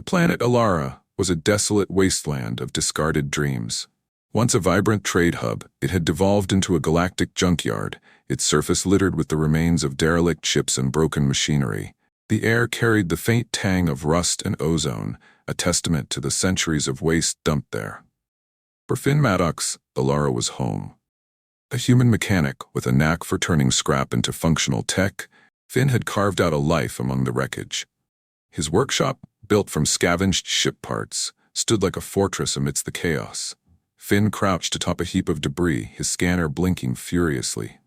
The planet Alara was a desolate wasteland of discarded dreams. Once a vibrant trade hub, it had devolved into a galactic junkyard, its surface littered with the remains of derelict ships and broken machinery. The air carried the faint tang of rust and ozone, a testament to the centuries of waste dumped there. For Finn Maddox, Alara was home. A human mechanic with a knack for turning scrap into functional tech, Finn had carved out a life among the wreckage. His workshop, built from scavenged ship parts, stood like a fortress amidst the chaos. Finn crouched atop a heap of debris, his scanner blinking furiously.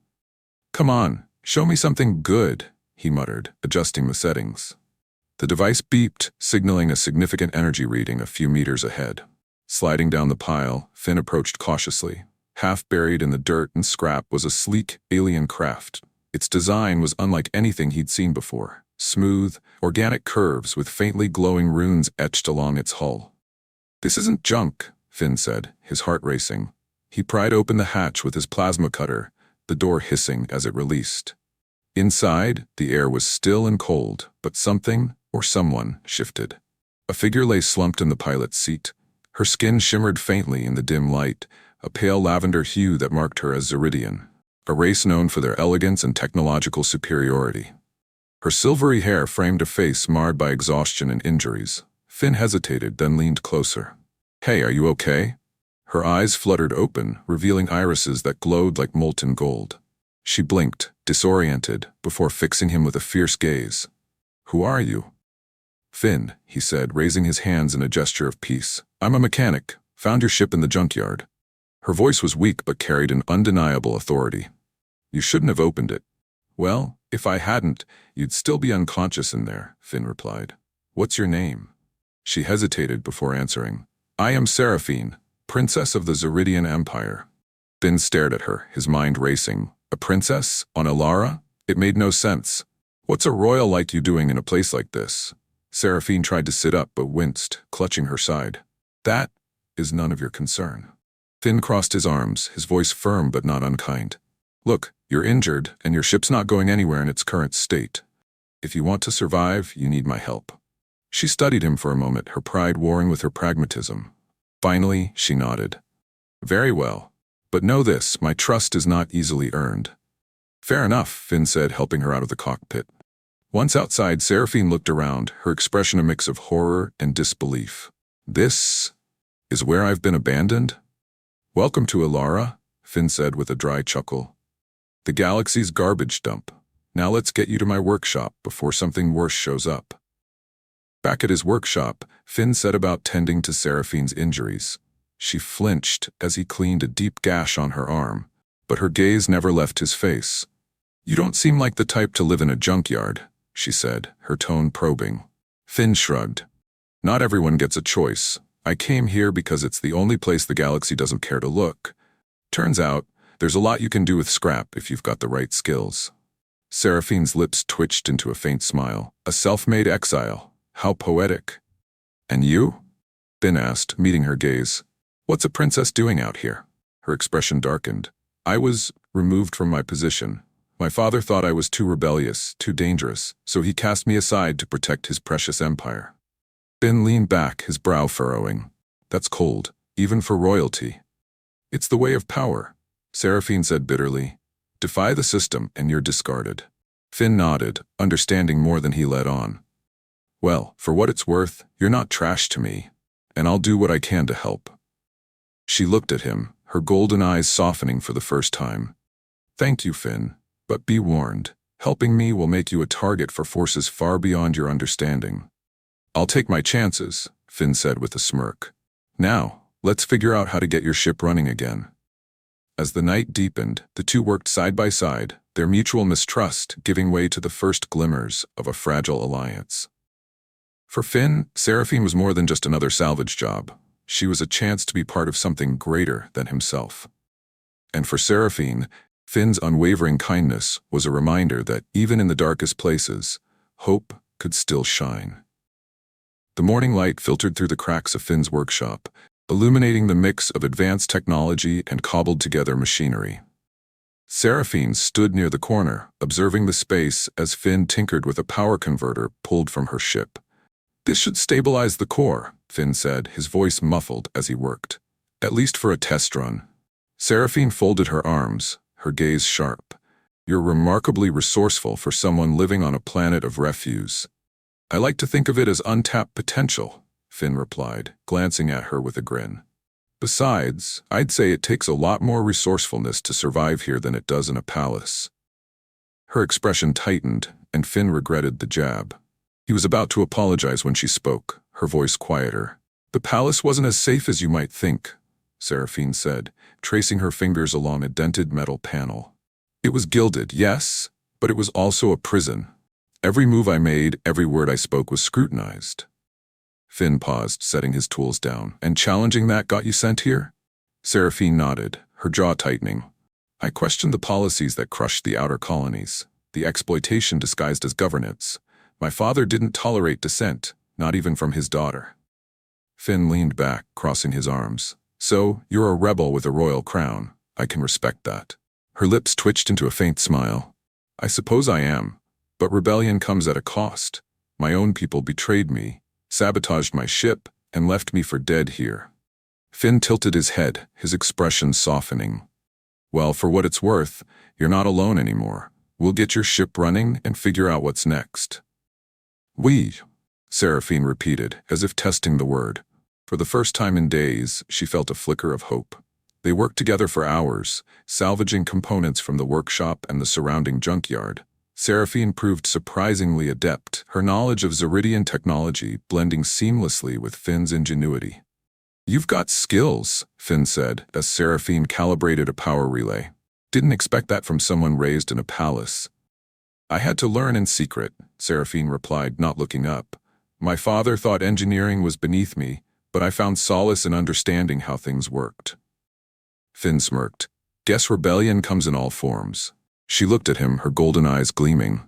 "Come on, show me something good," he muttered, adjusting the settings. The device beeped, signaling a significant energy reading a few meters ahead. Sliding down the pile, Finn approached cautiously. Half buried in the dirt and scrap was a sleek, alien craft. Its design was unlike anything he'd seen before. Smooth, organic curves with faintly glowing runes etched along its hull. "This isn't junk," Finn said, his heart racing. He pried open the hatch with his plasma cutter, the door hissing as it released. Inside, the air was still and cold, but something, or someone, shifted. A figure lay slumped in the pilot's seat. Her skin shimmered faintly in the dim light, a pale lavender hue that marked her as Zeridian, a race known for their elegance and technological superiority. Her silvery hair framed a face marred by exhaustion and injuries. Finn hesitated, then leaned closer. "Hey, are you okay?" Her eyes fluttered open, revealing irises that glowed like molten gold. She blinked, disoriented, before fixing him with a fierce gaze. "Who are you?" "Finn," he said, raising his hands in a gesture of peace. "I'm a mechanic. Found your ship in the junkyard." Her voice was weak but carried an undeniable authority. "You shouldn't have opened it." "Well, if I hadn't, you'd still be unconscious in there," Finn replied. "What's your name?" She hesitated before answering. "I am Seraphine, Princess of the Zeridian Empire." Finn stared at her, his mind racing. A princess? On Alara? It made no sense. "What's a royal like you doing in a place like this?" Seraphine tried to sit up but winced, clutching her side. "That is none of your concern." Finn crossed his arms, his voice firm but not unkind. "Look, you're injured, and your ship's not going anywhere in its current state. If you want to survive, you need my help." She studied him for a moment, her pride warring with her pragmatism. Finally, she nodded. "Very well. But know this, my trust is not easily earned." "Fair enough," Finn said, helping her out of the cockpit. Once outside, Seraphine looked around, her expression a mix of horror and disbelief. "This is where I've been abandoned?" "Welcome to Alara," Finn said with a dry chuckle. "The galaxy's garbage dump. Now let's get you to my workshop before something worse shows up." Back at his workshop, Finn set about tending to Seraphine's injuries. She flinched as he cleaned a deep gash on her arm, but her gaze never left his face. "You don't seem like the type to live in a junkyard," she said, her tone probing. Finn shrugged. "Not everyone gets a choice. I came here because it's the only place the galaxy doesn't care to look. Turns out, there's a lot you can do with scrap if you've got the right skills." Seraphine's lips twitched into a faint smile. "A self-made exile. How poetic." "And you?" Finn asked, meeting her gaze. "What's a princess doing out here?" Her expression darkened. "I was removed from my position. My father thought I was too rebellious, too dangerous, so he cast me aside to protect his precious empire." Finn leaned back, his brow furrowing. "That's cold, even for royalty." "It's the way of power," Seraphine said bitterly. "Defy the system and you're discarded." Finn nodded, understanding more than he let on. "Well, for what it's worth, you're not trash to me, and I'll do what I can to help." She looked at him, her golden eyes softening for the first time. "Thank you, Finn, but be warned. Helping me will make you a target for forces far beyond your understanding." "I'll take my chances," Finn said with a smirk. "Now, let's figure out how to get your ship running again." As the night deepened, the two worked side by side, their mutual mistrust giving way to the first glimmers of a fragile alliance. For Finn, Seraphine was more than just another salvage job. She was a chance to be part of something greater than himself. And for Seraphine, Finn's unwavering kindness was a reminder that even in the darkest places, hope could still shine. The morning light filtered through the cracks of Finn's workshop, illuminating the mix of advanced technology and cobbled-together machinery. Seraphine stood near the corner, observing the space as Finn tinkered with a power converter pulled from her ship. This should stabilize the core, Finn said, his voice muffled as he worked. At least for a test run. Seraphine folded her arms, her gaze sharp. You're remarkably resourceful for someone living on a planet of refuse. I like to think of it as untapped potential, Finn replied, glancing at her with a grin. Besides, I'd say it takes a lot more resourcefulness to survive here than it does in a palace. Her expression tightened, and Finn regretted the jab. He was about to apologize when she spoke, her voice quieter. The palace wasn't as safe as you might think, Seraphine said, tracing her fingers along a dented metal panel. It was gilded, yes, but it was also a prison. Every move I made, every word I spoke was scrutinized. Finn paused, setting his tools down. And challenging that got you sent here? Seraphine nodded, her jaw tightening. I questioned the policies that crushed the outer colonies, the exploitation disguised as governance. My father didn't tolerate dissent, not even from his daughter. Finn leaned back, crossing his arms. So, you're a rebel with a royal crown. I can respect that. Her lips twitched into a faint smile. I suppose I am, but rebellion comes at a cost. My own people betrayed me, sabotaged my ship, and left me for dead here. Finn tilted his head, his expression softening. Well, for what it's worth, you're not alone anymore. We'll get your ship running and figure out what's next. We, Seraphine repeated, as if testing the word. For the first time in days, she felt a flicker of hope. They worked together for hours, salvaging components from the workshop and the surrounding junkyard. Seraphine proved surprisingly adept, her knowledge of Zeridian technology blending seamlessly with Finn's ingenuity. You've got skills, Finn said, as Seraphine calibrated a power relay. Didn't expect that from someone raised in a palace. I had to learn in secret, Seraphine replied, not looking up. My father thought engineering was beneath me, but I found solace in understanding how things worked. Finn smirked. Guess rebellion comes in all forms. She looked at him, her golden eyes gleaming.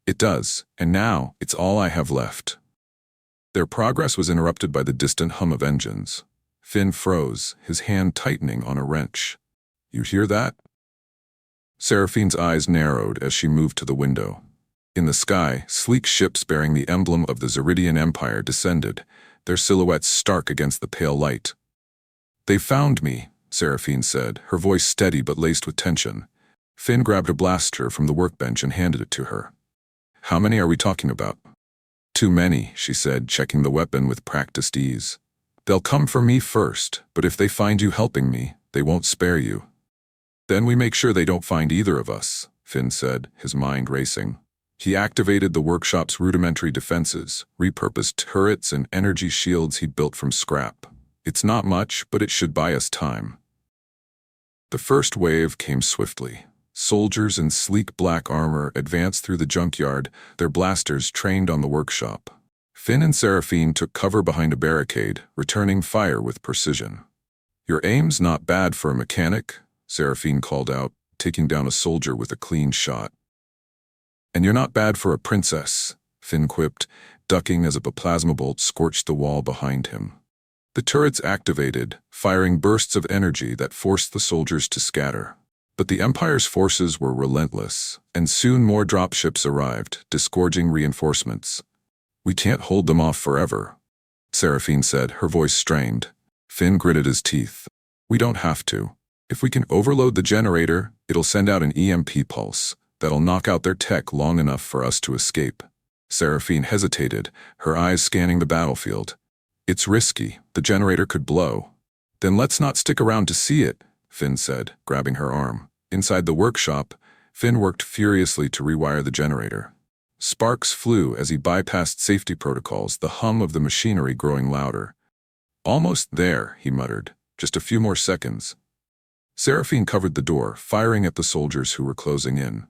It does, and now it's all I have left. Their progress was interrupted by the distant hum of engines. Finn froze, his hand tightening on a wrench. You hear that? Seraphine's eyes narrowed as she moved to the window. In the sky, sleek ships bearing the emblem of the Zeridian Empire descended, their silhouettes stark against the pale light. They found me, Seraphine said, her voice steady but laced with tension. Finn grabbed a blaster from the workbench and handed it to her. How many are we talking about? Too many, she said, checking the weapon with practiced ease. They'll come for me first, but if they find you helping me, they won't spare you. Then we make sure they don't find either of us, Finn said, his mind racing. He activated the workshop's rudimentary defenses, repurposed turrets and energy shields he built from scrap. It's not much, but it should buy us time. The first wave came swiftly. Soldiers in sleek black armor advanced through the junkyard, their blasters trained on the workshop. Finn and Seraphine took cover behind a barricade, returning fire with precision. Your aim's not bad for a mechanic, Seraphine called out, taking down a soldier with a clean shot. And you're not bad for a princess, Finn quipped, ducking as a plasma bolt scorched the wall behind him. The turrets activated, firing bursts of energy that forced the soldiers to scatter. But the Empire's forces were relentless, and soon more dropships arrived, disgorging reinforcements. We can't hold them off forever, Seraphine said, her voice strained. Finn gritted his teeth. We don't have to. If we can overload the generator, it'll send out an EMP pulse that'll knock out their tech long enough for us to escape. Seraphine hesitated, her eyes scanning the battlefield. It's risky. The generator could blow. Then let's not stick around to see it, Finn said, grabbing her arm. Inside the workshop, Finn worked furiously to rewire the generator. Sparks flew as he bypassed safety protocols, the hum of the machinery growing louder. Almost there, he muttered. Just a few more seconds. Seraphine covered the door, firing at the soldiers who were closing in.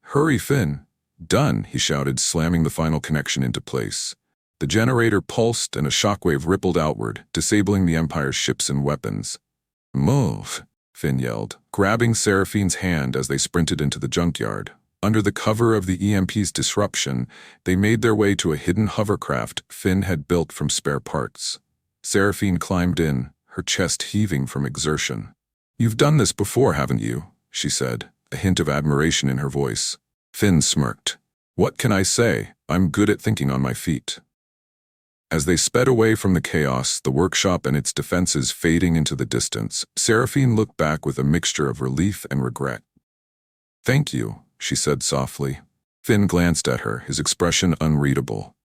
Hurry, Finn. Done, he shouted, slamming the final connection into place. The generator pulsed and a shockwave rippled outward, disabling the Empire's ships and weapons. Move, Finn yelled, grabbing Seraphine's hand as they sprinted into the junkyard. Under the cover of the EMP's disruption, they made their way to a hidden hovercraft Finn had built from spare parts. Seraphine climbed in, her chest heaving from exertion. You've done this before, haven't you? She said, a hint of admiration in her voice. Finn smirked. What can I say? I'm good at thinking on my feet. As they sped away from the chaos, the workshop and its defenses fading into the distance, Seraphine looked back with a mixture of relief and regret. "Thank you," she said softly. Finn glanced at her, his expression unreadable.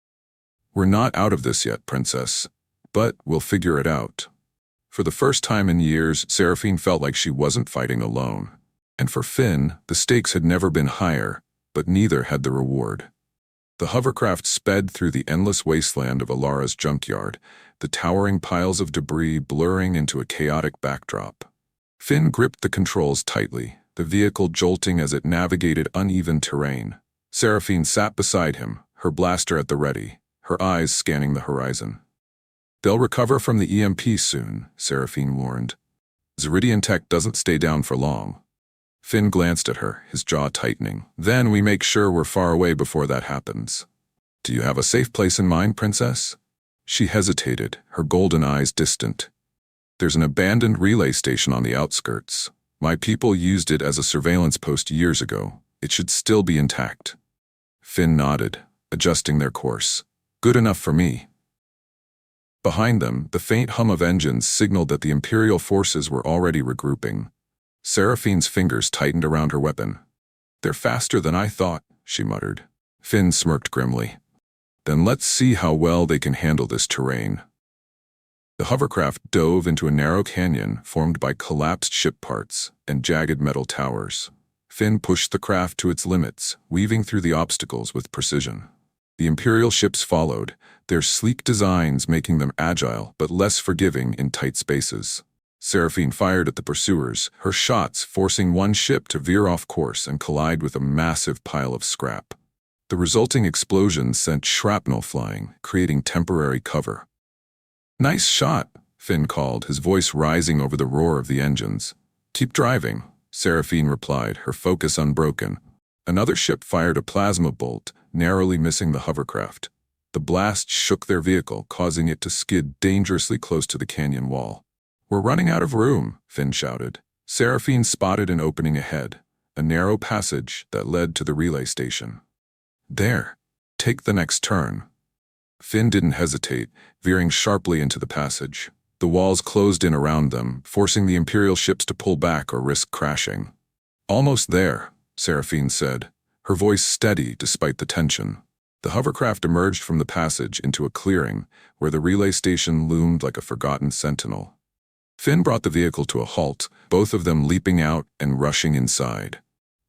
"We're not out of this yet, Princess, but we'll figure it out." For the first time in years, Seraphine felt like she wasn't fighting alone. And for Finn, the stakes had never been higher, but neither had the reward. The hovercraft sped through the endless wasteland of Alara's junkyard, the towering piles of debris blurring into a chaotic backdrop. Finn gripped the controls tightly, the vehicle jolting as it navigated uneven terrain. Seraphine sat beside him, her blaster at the ready, her eyes scanning the horizon. "They'll recover from the EMP soon," Seraphine warned. "Zeridian tech doesn't stay down for long." Finn glanced at her, his jaw tightening. "Then we make sure we're far away before that happens." "Do you have a safe place in mind, Princess?" She hesitated, her golden eyes distant. "There's an abandoned relay station on the outskirts. My people used it as a surveillance post years ago. It should still be intact." Finn nodded, adjusting their course. "Good enough for me." Behind them, the faint hum of engines signaled that the Imperial forces were already regrouping. Seraphine's fingers tightened around her weapon. "They're faster than I thought," she muttered. Finn smirked grimly. "Then let's see how well they can handle this terrain." The hovercraft dove into a narrow canyon formed by collapsed ship parts and jagged metal towers. Finn pushed the craft to its limits, weaving through the obstacles with precision. The Imperial ships followed, their sleek designs making them agile but less forgiving in tight spaces. Seraphine fired at the pursuers, her shots forcing one ship to veer off course and collide with a massive pile of scrap. The resulting explosion sent shrapnel flying, creating temporary cover. "Nice shot," Finn called, his voice rising over the roar of the engines. "Keep driving," Seraphine replied, her focus unbroken. Another ship fired a plasma bolt, narrowly missing the hovercraft. The blast shook their vehicle, causing it to skid dangerously close to the canyon wall. "We're running out of room," Finn shouted. Seraphine spotted an opening ahead, a narrow passage that led to the relay station. "There. Take the next turn." Finn didn't hesitate, veering sharply into the passage. The walls closed in around them, forcing the Imperial ships to pull back or risk crashing. "Almost there," Seraphine said, her voice steady despite the tension. The hovercraft emerged from the passage into a clearing where the relay station loomed like a forgotten sentinel. Finn brought the vehicle to a halt, both of them leaping out and rushing inside.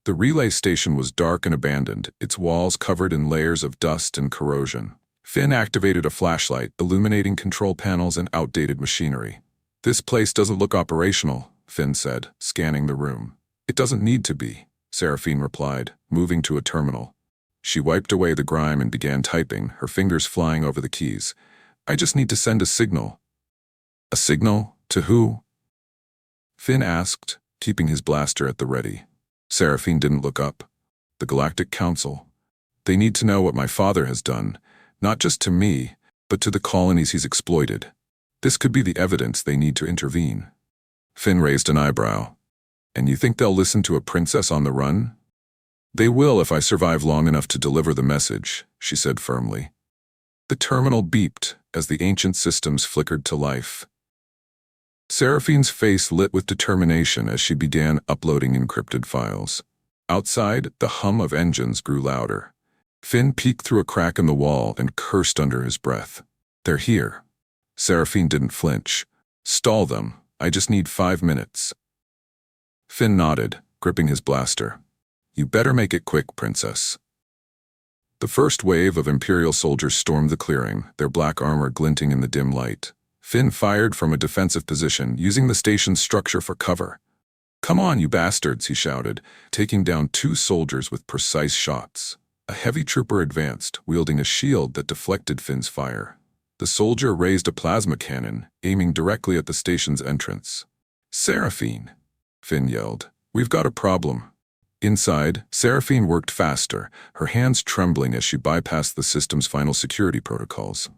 The relay station was dark and abandoned, its walls covered in layers of dust and corrosion. Finn activated a flashlight, illuminating control panels and outdated machinery. "This place doesn't look operational," Finn said, scanning the room. "It doesn't need to be," Seraphine replied, moving to a terminal. She wiped away the grime and began typing, her fingers flying over the keys. "I just need to send a signal." "A signal? To who?" Finn asked, keeping his blaster at the ready. Seraphine didn't look up. "The Galactic Council. They need to know what my father has done, not just to me, but to the colonies he's exploited. This could be the evidence they need to intervene." Finn raised an eyebrow. "And you think they'll listen to a princess on the run?" "They will if I survive long enough to deliver the message," she said firmly. The terminal beeped as the ancient systems flickered to life. Seraphine's face lit with determination as she began uploading encrypted files. Outside, the hum of engines grew louder. Finn peeked through a crack in the wall and cursed under his breath. "They're here." Seraphine didn't flinch. "Stall them. I just need 5 minutes." Finn nodded, gripping his blaster. "You better make it quick, Princess." The first wave of Imperial soldiers stormed the clearing, their black armor glinting in the dim light. Finn fired from a defensive position, using the station's structure for cover. "Come on, you bastards," he shouted, taking down 2 soldiers with precise shots. A heavy trooper advanced, wielding a shield that deflected Finn's fire. The soldier raised a plasma cannon, aiming directly at the station's entrance. "Seraphine!" Finn yelled. "We've got a problem." Inside, Seraphine worked faster, her hands trembling as she bypassed the system's final security protocols.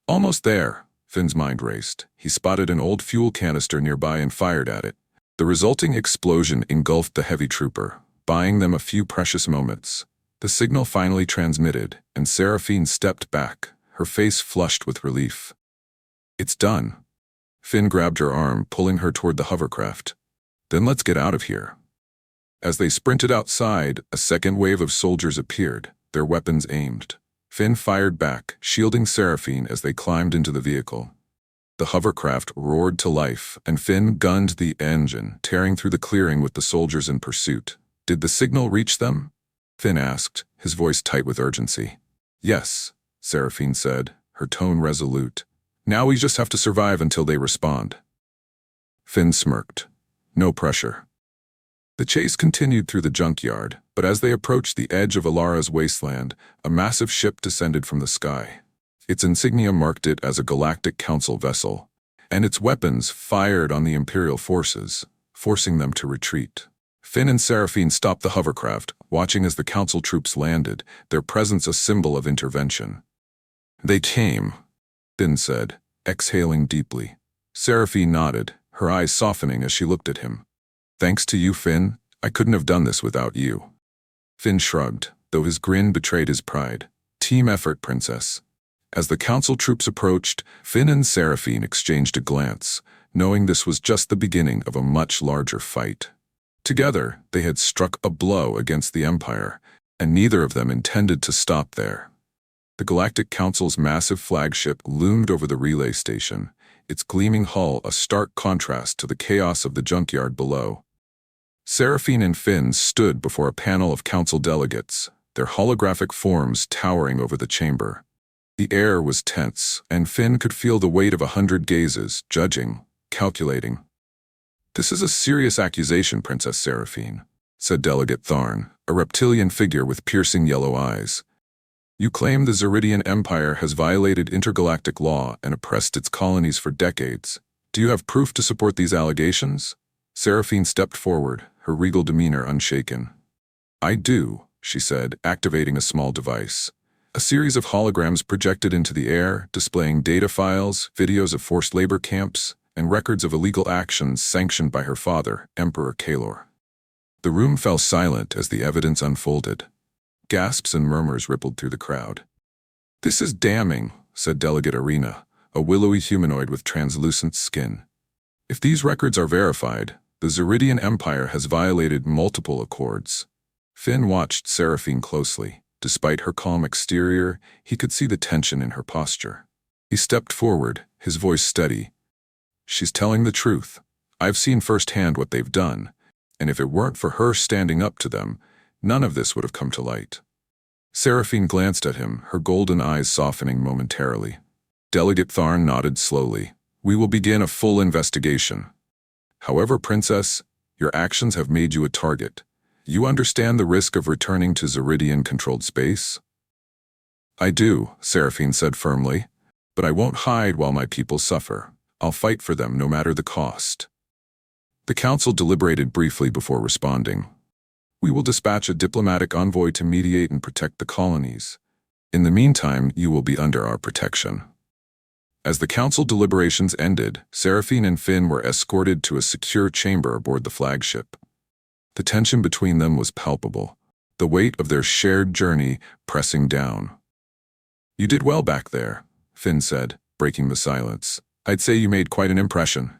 "Almost there." Finn's mind raced. He spotted an old fuel canister nearby and fired at it. The resulting explosion engulfed the heavy trooper, buying them a few precious moments. The signal finally transmitted, and Seraphine stepped back, her face flushed with relief. It's done. Finn grabbed her arm, pulling her toward the hovercraft. Then let's get out of here. As they sprinted outside, a second wave of soldiers appeared, their weapons aimed. Finn fired back, shielding Seraphine as they climbed into the vehicle. The hovercraft roared to life, and Finn gunned the engine, tearing through the clearing with the soldiers in pursuit. Did the signal reach them? Finn asked, his voice tight with urgency. Yes, Seraphine said, her tone resolute. Now we just have to survive until they respond. Finn smirked. No pressure. The chase continued through the junkyard, but as they approached the edge of Alara's wasteland, a massive ship descended from the sky. Its insignia marked it as a Galactic Council vessel, and its weapons fired on the Imperial forces, forcing them to retreat. Finn and Seraphine stopped the hovercraft, watching as the Council troops landed, their presence a symbol of intervention. They came, Finn said, exhaling deeply. Seraphine nodded, her eyes softening as she looked at him. Thanks to you, Finn, I couldn't have done this without you. Finn shrugged, though his grin betrayed his pride. Team effort, Princess. As the Council troops approached, Finn and Seraphine exchanged a glance, knowing this was just the beginning of a much larger fight. Together, they had struck a blow against the Empire, and neither of them intended to stop there. The Galactic Council's massive flagship loomed over the relay station, its gleaming hull a stark contrast to the chaos of the junkyard below. Seraphine and Finn stood before a panel of Council delegates, their holographic forms towering over the chamber. The air was tense, and Finn could feel the weight of 100 gazes, judging, calculating. This is a serious accusation, Princess Seraphine, said Delegate Tharn, a reptilian figure with piercing yellow eyes. You claim the Zeridian Empire has violated intergalactic law and oppressed its colonies for decades. Do you have proof to support these allegations? Seraphine stepped forward, her regal demeanor unshaken. I do, she said, activating a small device. A series of holograms projected into the air, displaying data files, videos of forced labor camps, and records of illegal actions sanctioned by her father, Emperor Kalor. The room fell silent as the evidence unfolded. Gasps and murmurs rippled through the crowd. This is damning, said Delegate Arena, a willowy humanoid with translucent skin. If these records are verified, the Zeridian Empire has violated multiple accords. Finn watched Seraphine closely. Despite her calm exterior, he could see the tension in her posture. He stepped forward, his voice steady. She's telling the truth. I've seen firsthand what they've done, and if it weren't for her standing up to them, none of this would have come to light. Seraphine glanced at him, her golden eyes softening momentarily. Delegate Tharn nodded slowly. We will begin a full investigation. However, Princess, your actions have made you a target. You understand the risk of returning to Zeridian-controlled space? I do, Seraphine said firmly, but I won't hide while my people suffer. I'll fight for them no matter the cost. The Council deliberated briefly before responding. We will dispatch a diplomatic envoy to mediate and protect the colonies. In the meantime, you will be under our protection. As the Council deliberations ended, Seraphine and Finn were escorted to a secure chamber aboard the flagship. The tension between them was palpable, the weight of their shared journey pressing down. You did well back there, Finn said, breaking the silence. I'd say you made quite an impression.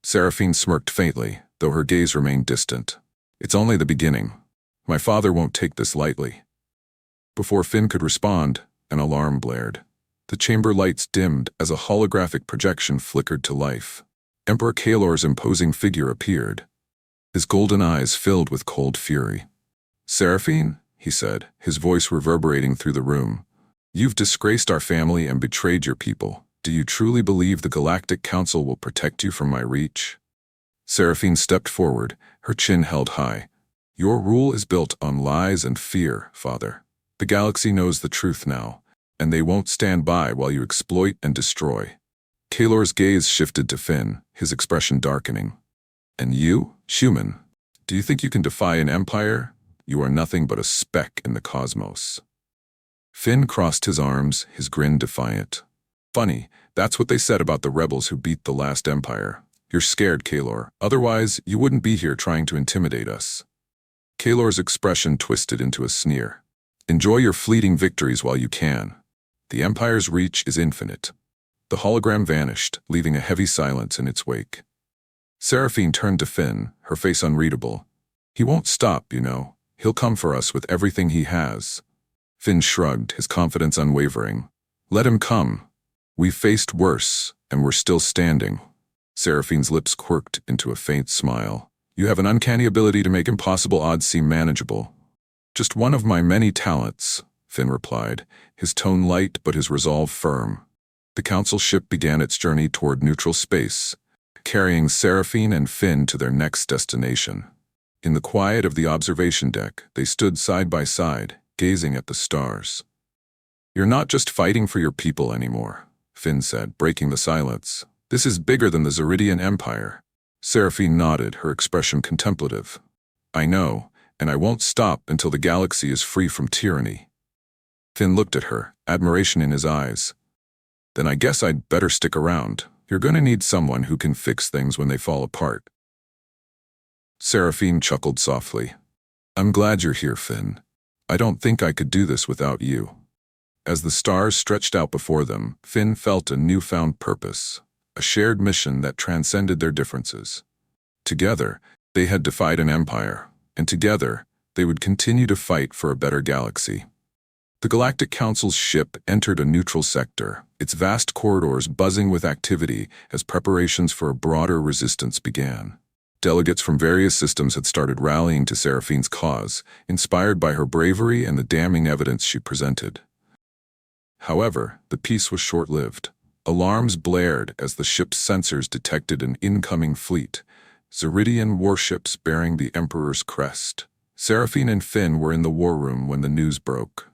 Seraphine smirked faintly, though her gaze remained distant. It's only the beginning. My father won't take this lightly. Before Finn could respond, an alarm blared. The chamber lights dimmed as a holographic projection flickered to life. Emperor Kalor's imposing figure appeared. His golden eyes filled with cold fury. Seraphine, he said, his voice reverberating through the room. You've disgraced our family and betrayed your people. Do you truly believe the Galactic Council will protect you from my reach? Seraphine stepped forward, her chin held high. Your rule is built on lies and fear, Father. The galaxy knows the truth now, and they won't stand by while you exploit and destroy. Kalor's gaze shifted to Finn, his expression darkening. And you, human, do you think you can defy an empire? You are nothing but a speck in the cosmos. Finn crossed his arms, his grin defiant. Funny, that's what they said about the rebels who beat the last empire. You're scared, Kalor. Otherwise, you wouldn't be here trying to intimidate us. Kalor's expression twisted into a sneer. Enjoy your fleeting victories while you can. The Empire's reach is infinite. The hologram vanished, leaving a heavy silence in its wake. Seraphine turned to Finn, her face unreadable. He won't stop, you know. He'll come for us with everything he has. Finn shrugged, his confidence unwavering. Let him come. We've faced worse, and we're still standing. Seraphine's lips quirked into a faint smile. You have an uncanny ability to make impossible odds seem manageable. Just one of my many talents, Finn replied, his tone light but his resolve firm. The Council ship began its journey toward neutral space, carrying Seraphine and Finn to their next destination. In the quiet of the observation deck, they stood side by side, gazing at the stars. You're not just fighting for your people anymore, Finn said, breaking the silence. This is bigger than the Zeridian Empire. Seraphine nodded, her expression contemplative. I know, and I won't stop until the galaxy is free from tyranny. Finn looked at her, admiration in his eyes. Then I guess I'd better stick around. You're gonna need someone who can fix things when they fall apart. Seraphine chuckled softly. I'm glad you're here, Finn. I don't think I could do this without you. As the stars stretched out before them, Finn felt a newfound purpose, a shared mission that transcended their differences. Together, they had defied an empire, and together, they would continue to fight for a better galaxy. The Galactic Council's ship entered a neutral sector, its vast corridors buzzing with activity as preparations for a broader resistance began. Delegates from various systems had started rallying to Seraphine's cause, inspired by her bravery and the damning evidence she presented. However, the peace was short-lived. Alarms blared as the ship's sensors detected an incoming fleet, Zeridian warships bearing the Emperor's crest. Seraphine and Finn were in the war room when the news broke.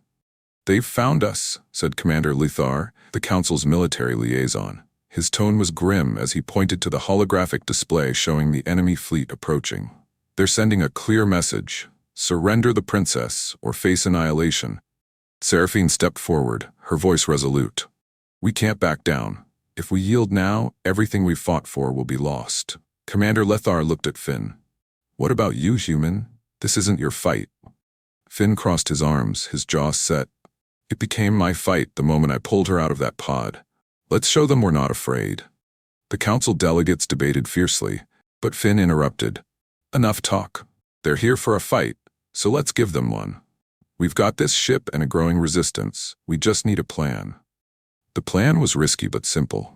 They've found us, said Commander Lithar, the Council's military liaison. His tone was grim as he pointed to the holographic display showing the enemy fleet approaching. They're sending a clear message. Surrender the princess or face annihilation. Seraphine stepped forward, her voice resolute. We can't back down. If we yield now, everything we've fought for will be lost. Commander Lethar looked at Finn. What about you, human? This isn't your fight. Finn crossed his arms, his jaw set. It became my fight the moment I pulled her out of that pod. Let's show them we're not afraid. The council delegates debated fiercely, but Finn interrupted. Enough talk. They're here for a fight, so let's give them one. We've got this ship and a growing resistance. We just need a plan. The plan was risky but simple.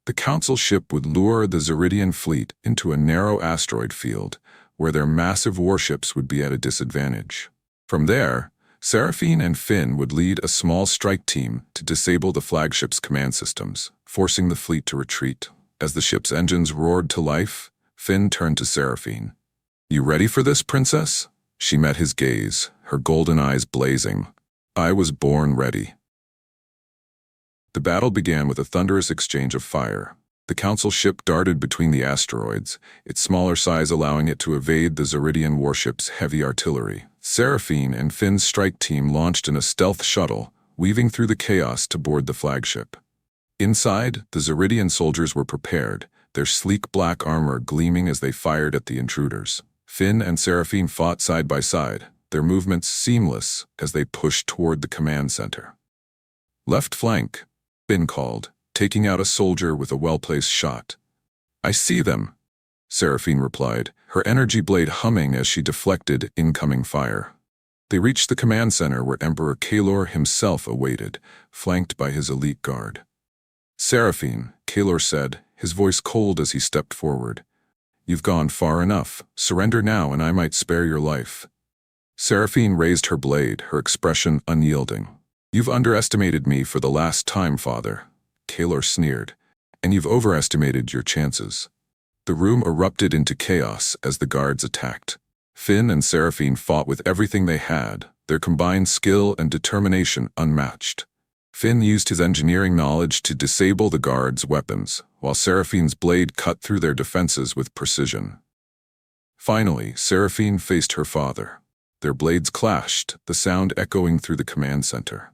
The council ship would lure the Zeridian fleet into a narrow asteroid field, where their massive warships would be at a disadvantage. From there, Seraphine and Finn would lead a small strike team to disable the flagship's command systems, forcing the fleet to retreat. As the ship's engines roared to life, Finn turned to Seraphine. You ready for this, princess? She met his gaze, her golden eyes blazing. I was born ready. The battle began with a thunderous exchange of fire. The council ship darted between the asteroids, its smaller size allowing it to evade the Zeridian warship's heavy artillery. Seraphine and Finn's strike team launched in a stealth shuttle, weaving through the chaos to board the flagship. Inside, the Zeridian soldiers were prepared, their sleek black armor gleaming as they fired at the intruders. Finn and Seraphine fought side by side, their movements seamless as they pushed toward the command center. Left flank, Finn called, taking out a soldier with a well-placed shot. I see them, Seraphine replied, her energy blade humming as she deflected incoming fire. They reached the command center where Emperor Kalor himself awaited, flanked by his elite guard. Seraphine, Kalor said, his voice cold as he stepped forward. You've gone far enough. Surrender now and I might spare your life. Seraphine raised her blade, her expression unyielding. You've underestimated me for the last time, father, Kalor sneered, and you've overestimated your chances. The room erupted into chaos as the guards attacked. Finn and Seraphine fought with everything they had, their combined skill and determination unmatched. Finn used his engineering knowledge to disable the guards' weapons, while Seraphine's blade cut through their defenses with precision. Finally, Seraphine faced her father. Their blades clashed, the sound echoing through the command center.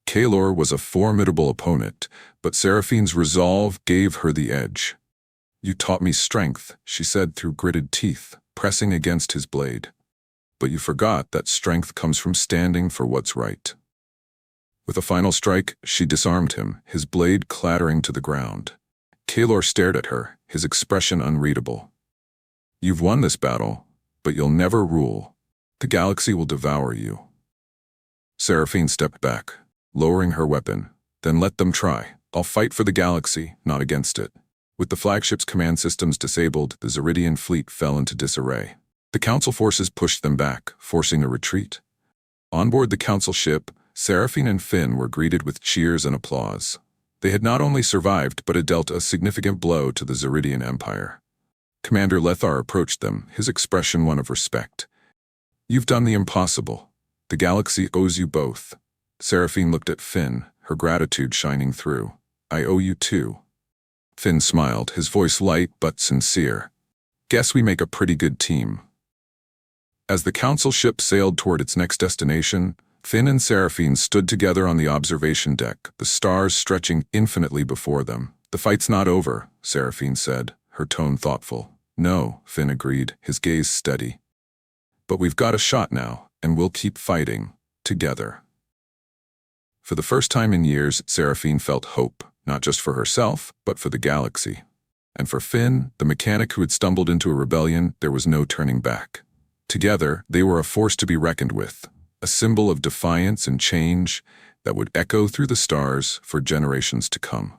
Kalor was a formidable opponent, but Seraphine's resolve gave her the edge. You taught me strength, she said through gritted teeth, pressing against his blade. But you forgot that strength comes from standing for what's right. With a final strike, she disarmed him, his blade clattering to the ground. Kaelor stared at her, his expression unreadable. You've won this battle, but you'll never rule. The galaxy will devour you. Seraphine stepped back, lowering her weapon. Then let them try. I'll fight for the galaxy, not against it. With the flagship's command systems disabled, the Zeridian fleet fell into disarray. The Council forces pushed them back, forcing a retreat. On board the Council ship, Seraphine and Finn were greeted with cheers and applause. They had not only survived, but had dealt a significant blow to the Zeridian Empire. Commander Lethar approached them, his expression one of respect. You've done the impossible. The galaxy owes you both. Seraphine looked at Finn, her gratitude shining through. I owe you too. Finn smiled, his voice light but sincere. Guess we make a pretty good team. As the Council ship sailed toward its next destination, Finn and Seraphine stood together on the observation deck, the stars stretching infinitely before them. The fight's not over, Seraphine said, her tone thoughtful. No, Finn agreed, his gaze steady. But we've got a shot now, and we'll keep fighting, together. For the first time in years, Seraphine felt hope, not just for herself, but for the galaxy. And for Finn, the mechanic who had stumbled into a rebellion, there was no turning back. Together, they were a force to be reckoned with, a symbol of defiance and change that would echo through the stars for generations to come.